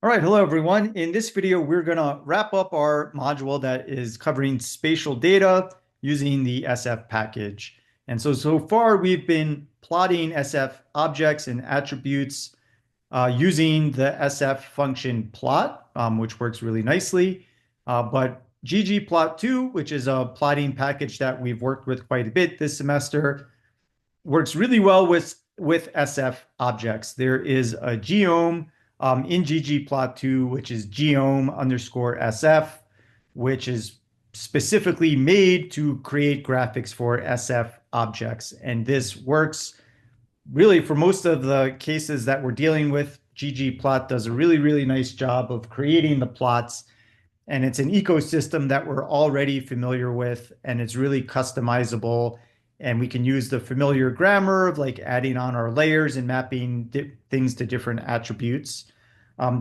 All right, hello everyone. In this video, we're going to wrap up our module that is covering spatial data using the SF package. And so far we've been plotting SF objects and attributes using the SF function plot, which works really nicely. But ggplot2, which is a plotting package that we've worked with quite a bit this semester, works really well with SF objects. There is a geom in ggplot2, which is geom underscore SF, which is specifically made to create graphics for SF objects. And this works really for most of the cases that we're dealing with. ggplot does a really, really nice job of creating the plots. And it's an ecosystem that we're already familiar with, and it's really customizable. And we can use the familiar grammar of like adding on our layers and mapping things to different attributes.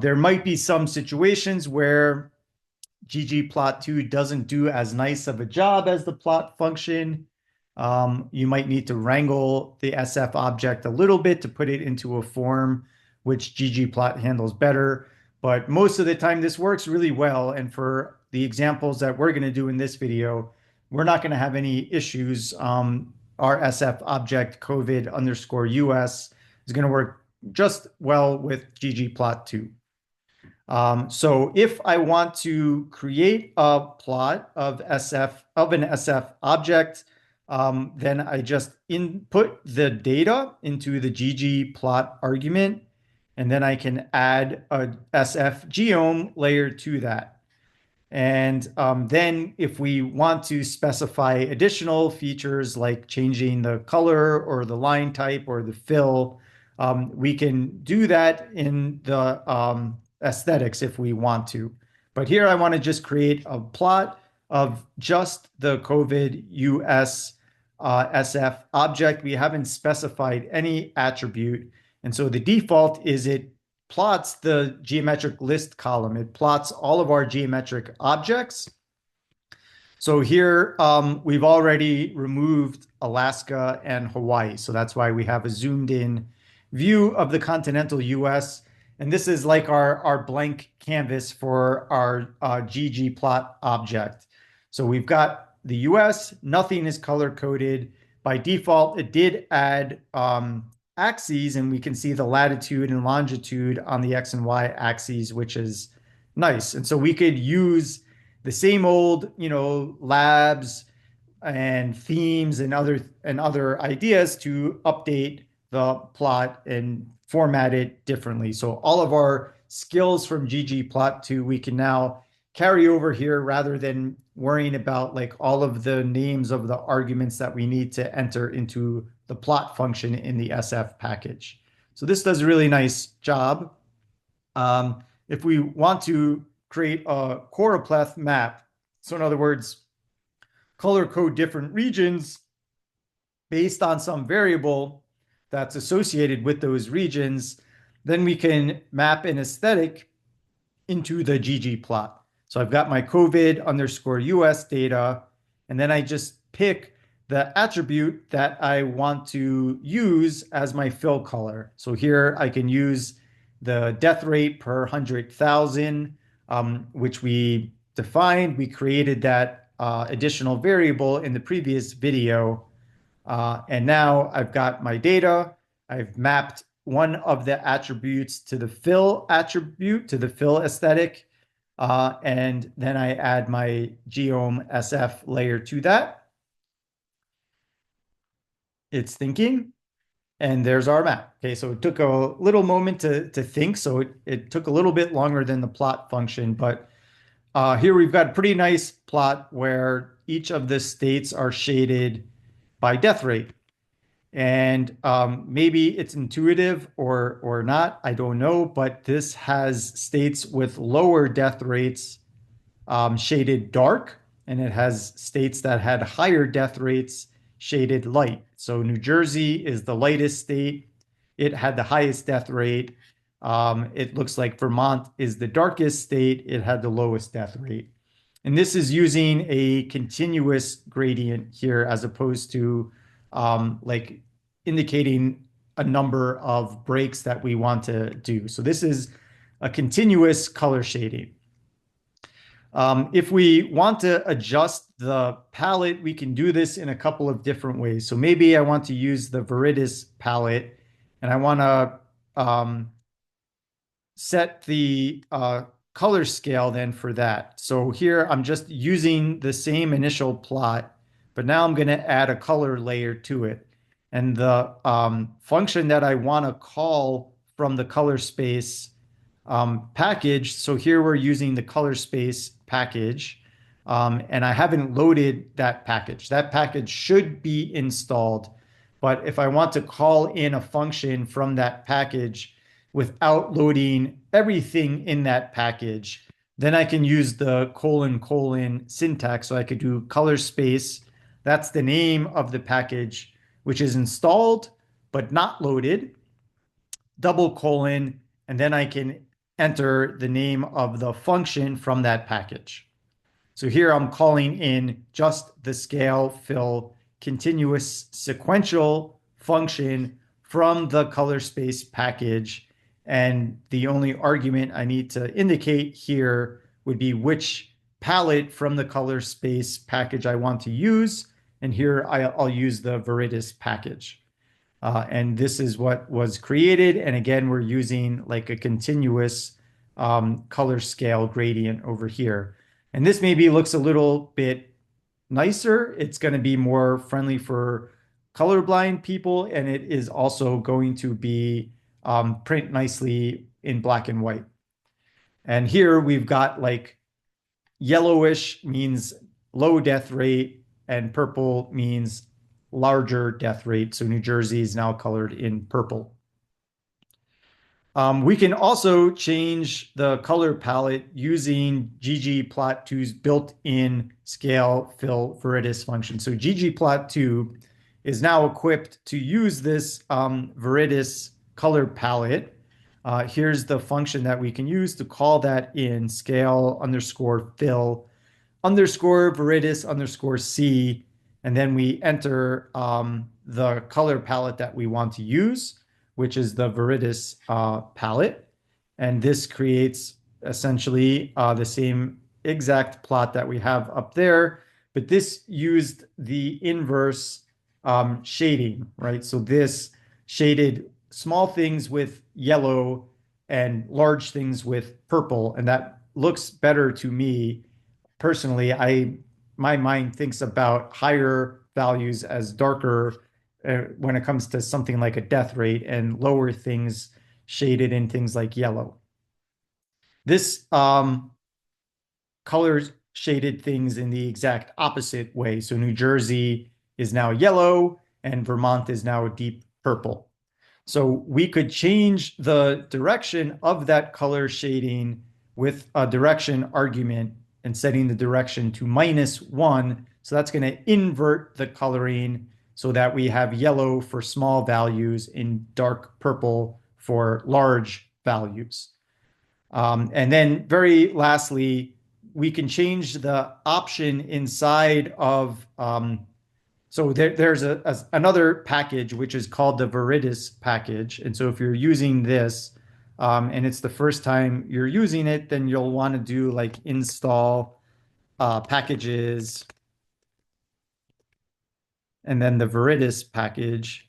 There might be some situations where ggplot2 doesn't do as nice of a job as the plot function. You might need to wrangle the SF object a little bit to put it into a form which ggplot handles better. But most of the time, this works really well. And for the examples that we're going to do in this video, we're not going to have any issues. Our SF object COVID underscore US is going to work just well with ggplot2. So if I want to create a plot of an SF object, then I just input the data into the ggplot argument, and then I can add a SF geom layer to that. And then if we want to specify additional features like changing the color or the line type or the fill, we can do that in the aesthetics if we want to. But here I want to just create a plot of just the COVID US SF object. We haven't specified any attribute. And so the default is it plots the geometric list column. It plots all of our geometric objects. So here we've already removed Alaska and Hawaii. So that's why we have a zoomed in view of the continental US. And this is like our blank canvas for our ggplot object. So we've got the US, nothing is color coded. By default, it did add axes, and we can see the latitude and longitude on the X and Y axes, which is nice. And so we could use the same old, labs and themes and other ideas to update the plot and format it differently. So all of our skills from ggplot2 we can now carry over here rather than worrying about like all of the names of the arguments that we need to enter into the plot function in the SF package. So this does a really nice job. If we want to create a choropleth map, so in other words, color code different regions based on some variable that's associated with those regions, then we can map an aesthetic into the ggplot. So I've got my COVID underscore US data, and then I just pick the attribute that I want to use as my fill color. So here I can use the death rate per 100,000, which we defined. We created that additional variable in the previous video. And now I've got my data. I've mapped one of the attributes to the fill attribute, to the fill aesthetic. And then I add my geom SF layer to that. It's thinking, and there's our map. Okay, so it took a little moment to think, so it took a little bit longer than the plot function, but here we've got a pretty nice plot where each of the states are shaded by death rate. And maybe it's intuitive or not, I don't know, but this has states with lower death rates shaded dark, and it has states that had higher death rates shaded light. So New Jersey is the lightest state. It had the highest death rate. It looks like Vermont is the darkest state. It had the lowest death rate. And this is using a continuous gradient here as opposed to like indicating a number of breaks that we want to do. So this is a continuous color shading. If we want to adjust the palette, we can do this in a couple of different ways. So maybe I want to use the Viridis palette and I want to set the color scale then for that. So here I'm just using the same initial plot, but now I'm going to add a color layer to it. And the function that I want to call from the color space package, so here we're using the color space package, and I haven't loaded that package. That package should be installed, but if I want to call in a function from that package without loading everything in that package, then I can use the : syntax. So I could do color space. That's the name of the package, which is installed but not loaded, : and then I can enter the name of the function from that package. So here I'm calling in just the scale fill continuous sequential function from the color space package. And the only argument I need to indicate here would be which palette from the color space package I want to use. And here I'll use the Viridis package. And this is what was created. And again, we're using like a continuous color scale gradient over here. And this maybe looks a little bit nicer. It's going to be more friendly for colorblind people. And it is also going to be print nicely in black and white. And here we've got like yellowish means low death rate and purple means larger death rate. So New Jersey is now colored in purple. We can also change the color palette using ggplot2's built-in scale fill Viridis function. So ggplot2 is now equipped to use this Viridis color palette. Here's the function that we can use to call that in: scale underscore fill underscore Viridis underscore C. And then we enter the color palette that we want to use, which is the Viridis palette. And this creates essentially the same exact plot that we have up there, but this used the inverse shading, right? So this shaded small things with yellow and large things with purple, and that looks better to me personally. My mind thinks about higher values as darker when it comes to something like a death rate, and lower things shaded in things like yellow. This color shaded things in the exact opposite way. So New Jersey is now yellow and Vermont is now deep purple. So we could change the direction of that color shading with a direction argument and setting the direction to -1. So that's going to invert the coloring so that we have yellow for small values and dark purple for large values. And then very lastly, we can change the option inside of, so there's another package which is called the Viridis package. And so if you're using this and it's the first time you're using it, then you'll want to do like install packages and then the Viridis package.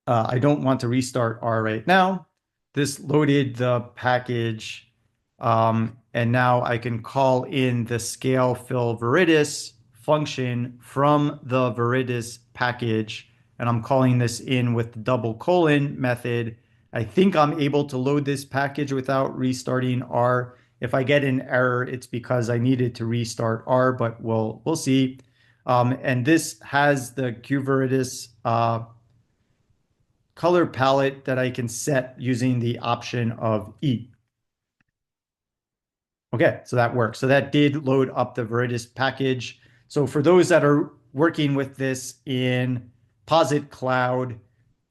I don't want to restart R right now. This loaded the package, and now I can call in the scale fill Viridis function from the Viridis package, and I'm calling this in with the double colon method. I think I'm able to load this package without restarting R. If I get an error, it's because I needed to restart R, but we'll see. And this has the qViridis color palette that I can set using the option of E. Okay, so that works. So that did load up the Viridis package. So for those that are working with this in Posit Cloud,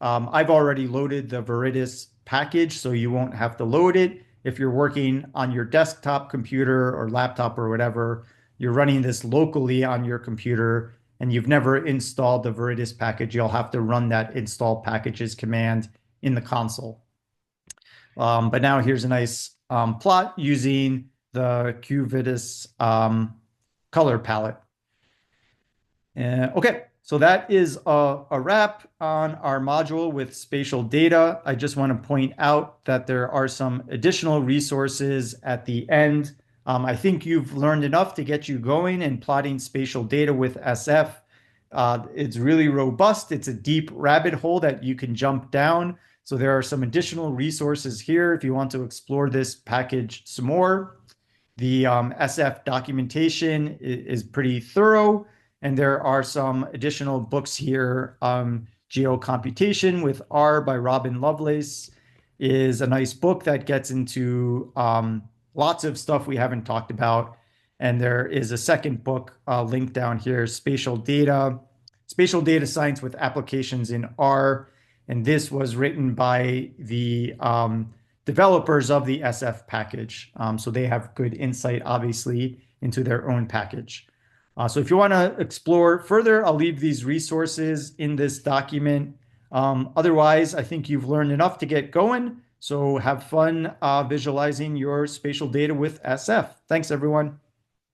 I've already loaded the Viridis package, so you won't have to load it. If you're working on your desktop computer or laptop or whatever, you're running this locally on your computer, and you've never installed the Veridis package, you'll have to run that install packages command in the console. But now here's a nice plot using the QVidis color palette. Okay, so that is a wrap on our module with spatial data. I just want to point out that there are some additional resources at the end. I think you've learned enough to get you going in plotting spatial data with SF. It's really robust. It's a deep rabbit hole that you can jump down. So there are some additional resources here if you want to explore this package some more. The SF documentation is pretty thorough, and there are some additional books here. Geocomputation with R by Robin Lovelace is a nice book that gets into lots of stuff we haven't talked about. And there is a second book linked down here, Spatial Data Science with Applications in R. And this was written by the developers of the SF package. So they have good insight, obviously, into their own package. So if you want to explore further, I'll leave these resources in this document. Otherwise, I think you've learned enough to get going. So have fun visualizing your spatial data with SF. Thanks, everyone.